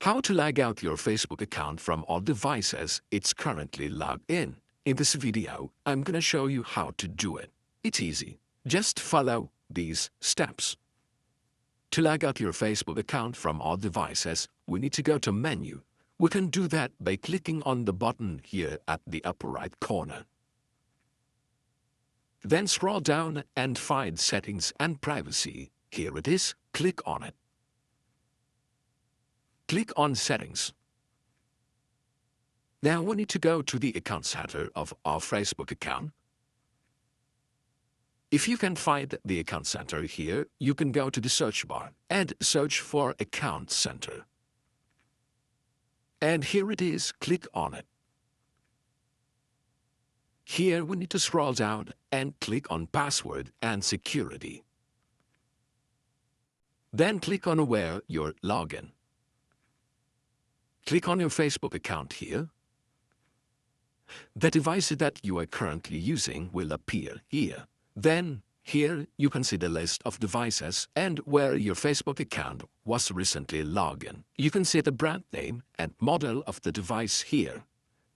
How to log out your Facebook account from all devices it's currently logged in. In this video, I'm gonna show you how to do it. It's easy. Just follow these steps. To log out your Facebook account from all devices, we need to go to Menu. We can do that by clicking on the button here at the upper right corner. Then scroll down and find Settings and Privacy. Here it is. Click on it. Click on Settings. Now we need to go to the account center of our Facebook account. If you can find the account center here, you can go to the search bar and search for Account Center. And here it is. Click on it. Here we need to scroll down and click on Password and Security. Then click on Where your login. Click on your Facebook account here. The device that you are currently using will appear here. Then, here you can see the list of devices and where your Facebook account was recently logged in. You can see the brand name and model of the device here.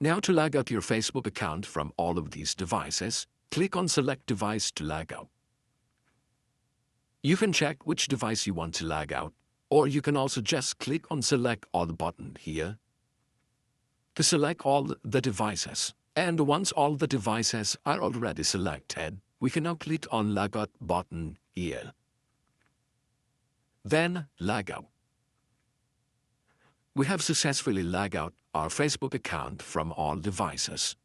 Now to log out your Facebook account from all of these devices, click on Select Device to log out. You can check which device you want to log out, or you can also just click on Select All button here to select all the devices. And once all the devices are already selected, we can now click on Log Out button here. Then log out. We have successfully logged out our Facebook account from all devices.